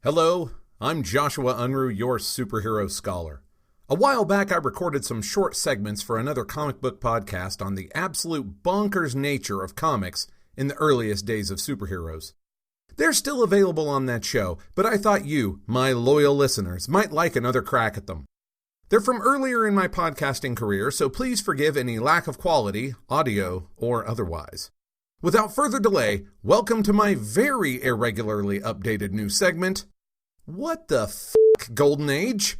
Hello, I'm Joshua Unruh, your superhero scholar. A while back, I recorded some short segments for another comic book podcast on the absolute bonkers nature of comics in the earliest days of superheroes. They're still available on that show, but I thought you, my loyal listeners, might like another crack at them. They're from earlier in my podcasting career, so please forgive any lack of quality, audio or otherwise. Without further delay, welcome to my very irregularly updated new segment, What the F***, Golden Age?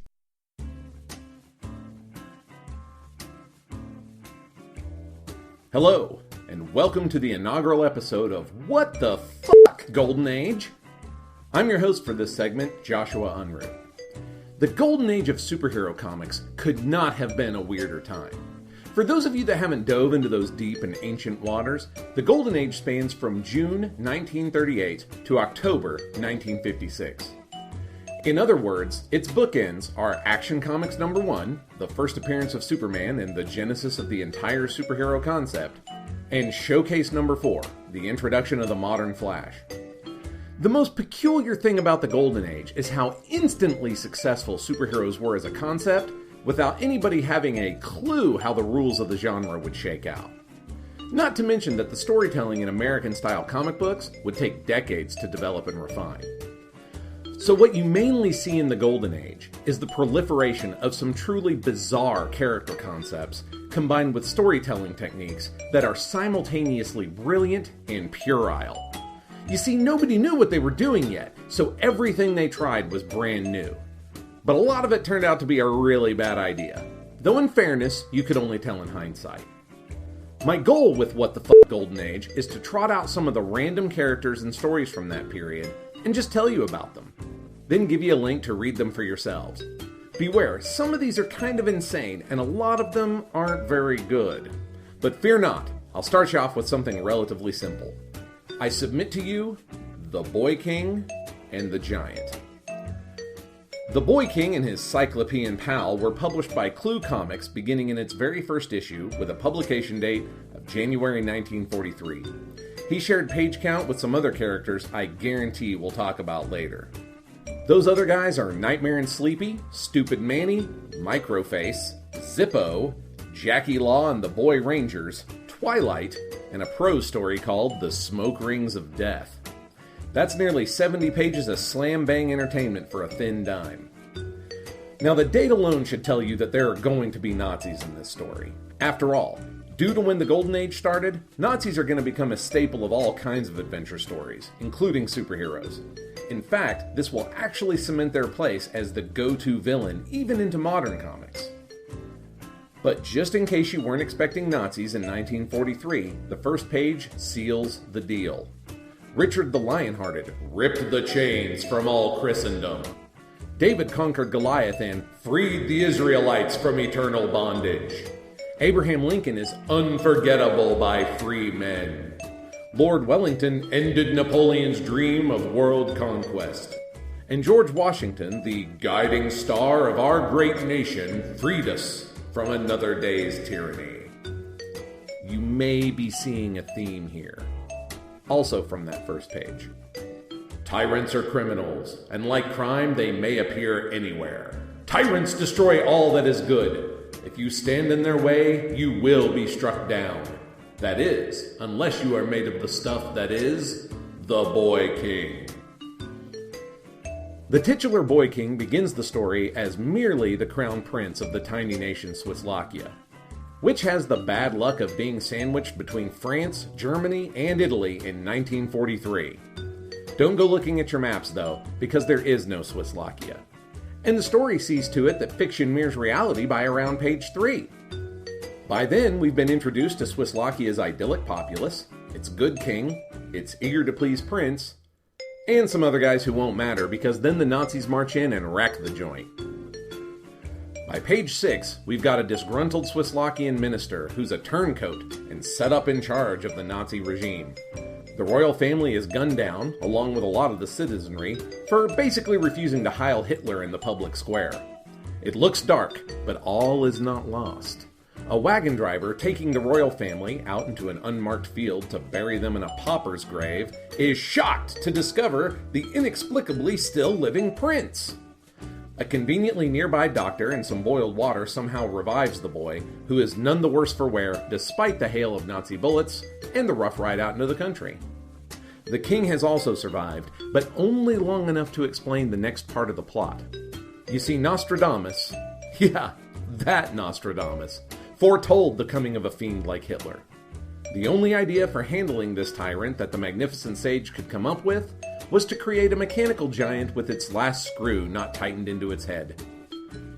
Hello, and welcome to the inaugural episode of What the F***, Golden Age? I'm your host for this segment, Joshua Unruh. The Golden Age of superhero comics could not have been a weirder time. For those of you that haven't dove into those deep and ancient waters, the Golden Age spans from June 1938 to October 1956. In other words, its bookends are Action Comics #1, the first appearance of Superman and the genesis of the entire superhero concept, and Showcase #4, the introduction of the modern Flash. The most peculiar thing about the Golden Age is how instantly successful superheroes were as a concept, without anybody having a clue how the rules of the genre would shake out. Not to mention that the storytelling in American-style comic books would take decades to develop and refine. So what you mainly see in the Golden Age is the proliferation of some truly bizarre character concepts combined with storytelling techniques that are simultaneously brilliant and puerile. You see, nobody knew what they were doing yet, so everything they tried was brand new. But a lot of it turned out to be a really bad idea. Though in fairness, you could only tell in hindsight. My goal with What the F*** Golden Age is to trot out some of the random characters and stories from that period and just tell you about them. Then give you a link to read them for yourselves. Beware, some of these are kind of insane and a lot of them aren't very good. But fear not, I'll start you off with something relatively simple. I submit to you, The Boy King and the Giant. The Boy King and his Cyclopean pal were published by Clue Comics beginning in its very first issue with a publication date of January 1943. He shared page count with some other characters I guarantee we'll talk about later. Those other guys are Nightmare and Sleepy, Stupid Manny, Microface, Zippo, Jackie Law and the Boy Rangers, Twilight, and a prose story called The Smoke Rings of Death. That's nearly 70 pages of slam-bang entertainment for a thin dime. Now the date alone should tell you that there are going to be Nazis in this story. After all, due to when the Golden Age started, Nazis are going to become a staple of all kinds of adventure stories, including superheroes. In fact, this will actually cement their place as the go-to villain even into modern comics. But just in case you weren't expecting Nazis in 1943, the first page seals the deal. Richard the Lionhearted ripped the chains from all Christendom. David conquered Goliath and freed the Israelites from eternal bondage. Abraham Lincoln is unforgettable by free men. Lord Wellington ended Napoleon's dream of world conquest. And George Washington, the guiding star of our great nation, freed us from another day's tyranny. You may be seeing a theme here. Also from that first page. Tyrants are criminals, and like crime, they may appear anywhere. Tyrants destroy all that is good. If you stand in their way, you will be struck down. That is, unless you are made of the stuff that is the Boy King. The titular Boy King begins the story as merely the crown prince of the tiny nation Swisslakia, which has the bad luck of being sandwiched between France, Germany, and Italy in 1943. Don't go looking at your maps, though, because there is no Swisslakia. And the story sees to it that fiction mirrors reality by around page 3. By then, we've been introduced to Swisslakia's idyllic populace, its good king, its eager-to-please prince, and some other guys who won't matter because then the Nazis march in and wreck the joint. By page 6, we've got a disgruntled Swisslakian minister who's a turncoat and set up in charge of the Nazi regime. The royal family is gunned down, along with a lot of the citizenry, for basically refusing to Heil Hitler in the public square. It looks dark, but all is not lost. A wagon driver taking the royal family out into an unmarked field to bury them in a pauper's grave is shocked to discover the inexplicably still living prince. A conveniently nearby doctor and some boiled water somehow revives the boy, who is none the worse for wear despite the hail of Nazi bullets and the rough ride out into the country. The king has also survived, but only long enough to explain the next part of the plot. You see, Nostradamus, yeah, that Nostradamus, foretold the coming of a fiend like Hitler. The only idea for handling this tyrant that the magnificent sage could come up with was to create a mechanical giant with its last screw not tightened into its head.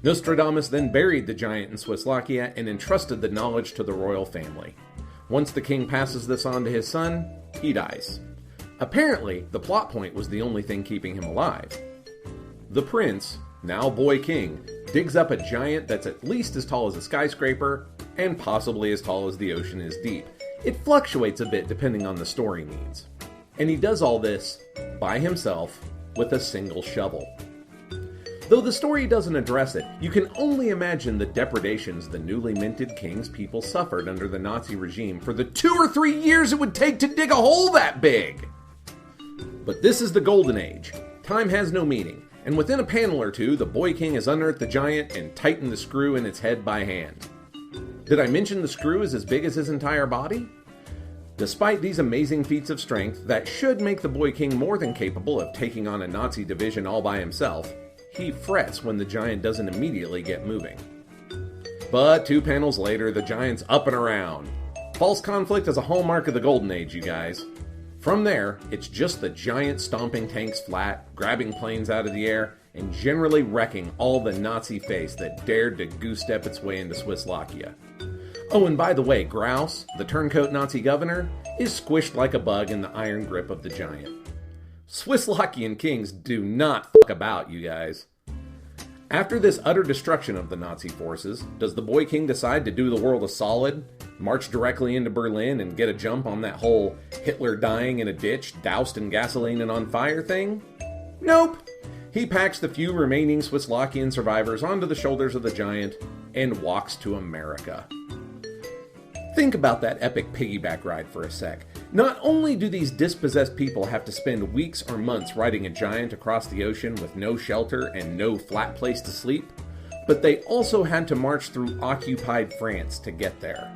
Nostradamus then buried the giant in Swisslakia and entrusted the knowledge to the royal family. Once the king passes this on to his son, he dies. Apparently, the plot point was the only thing keeping him alive. The prince, now boy king, digs up a giant that's at least as tall as a skyscraper and possibly as tall as the ocean is deep. It fluctuates a bit depending on the story needs. And he does all this by himself with a single shovel. Though the story doesn't address it, you can only imagine the depredations the newly minted king's people suffered under the Nazi regime for the 2 or 3 years it would take to dig a hole that big. But this is the Golden Age. Time has no meaning, and within a panel or two, the boy king has unearthed the giant and tightened the screw in its head by hand. Did I mention the screw is as big as his entire body? Despite these amazing feats of strength that should make the boy king more than capable of taking on a Nazi division all by himself, he frets when the giant doesn't immediately get moving. But 2 panels later, the giant's up and around. False conflict is a hallmark of the Golden Age, you guys. From there, it's just the giant stomping tanks flat, grabbing planes out of the air, and generally wrecking all the Nazi face that dared to goose-step its way into Swisslakia. Oh, and by the way, Grouse, the turncoat Nazi governor, is squished like a bug in the iron grip of the giant. Swisslakian kings do not fuck about, you guys. After this utter destruction of the Nazi forces, does the boy king decide to do the world a solid, march directly into Berlin and get a jump on that whole Hitler dying in a ditch, doused in gasoline and on fire thing? Nope. He packs the few remaining Swisslakian survivors onto the shoulders of the giant and walks to America. Think about that epic piggyback ride for a sec. Not only do these dispossessed people have to spend weeks or months riding a giant across the ocean with no shelter and no flat place to sleep, but they also had to march through occupied France to get there.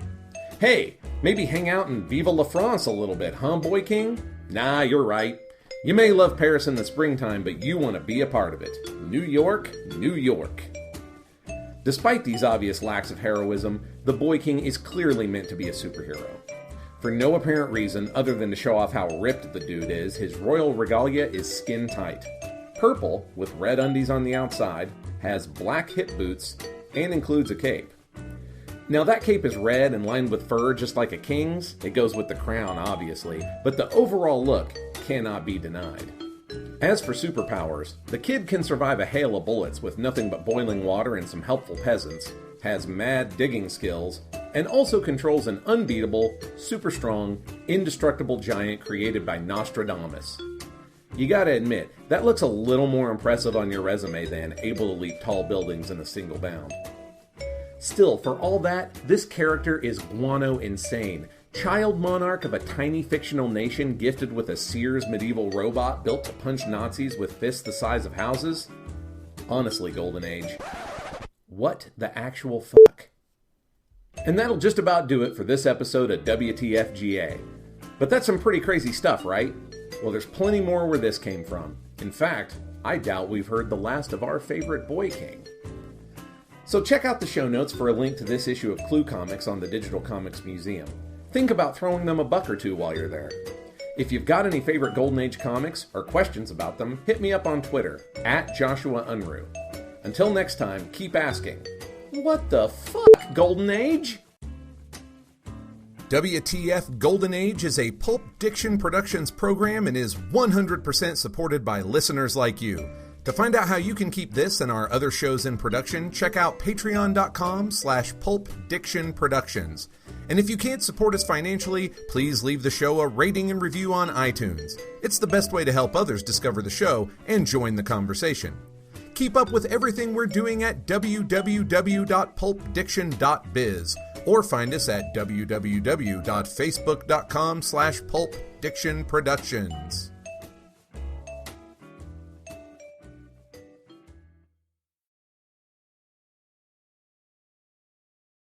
Hey, maybe hang out in Vive la France a little bit, huh, boy king? Nah, you're right. You may love Paris in the springtime, but you want to be a part of it. New York, New York. Despite these obvious lacks of heroism, the boy king is clearly meant to be a superhero. For no apparent reason other than to show off how ripped the dude is, his royal regalia is skin tight. Purple, with red undies on the outside, has black hip boots, and includes a cape. Now that cape is red and lined with fur just like a king's. It goes with the crown, obviously, but the overall look cannot be denied. As for superpowers, the kid can survive a hail of bullets with nothing but boiling water and some helpful peasants, has mad digging skills, and also controls an unbeatable, super strong, indestructible giant created by Nostradamus. You gotta admit, that looks a little more impressive on your resume than able to leap tall buildings in a single bound. Still, for all that, this character is guano insane. Child monarch of a tiny fictional nation gifted with a Sears medieval robot built to punch Nazis with fists the size of houses? Honestly, Golden Age, what the actual fuck? And that'll just about do it for this episode of WTFGA. But that's some pretty crazy stuff, right? Well, there's plenty more where this came from. In fact, I doubt we've heard the last of our favorite boy king. So check out the show notes for a link to this issue of Clue Comics on the Digital Comics Museum. Think about throwing them a buck or two while you're there. If you've got any favorite Golden Age comics or questions about them, hit me up on Twitter, @Joshua Unruh. Until next time, keep asking, what the fuck, Golden Age? WTF Golden Age is a Pulp Diction Productions program and is 100% supported by listeners like you. To find out how you can keep this and our other shows in production, check out patreon.com/pulpdictionproductions. And if you can't support us financially, please leave the show a rating and review on iTunes. It's the best way to help others discover the show and join the conversation. Keep up with everything we're doing at www.pulpdiction.biz or find us at www.facebook.com/pulpdictionproductions.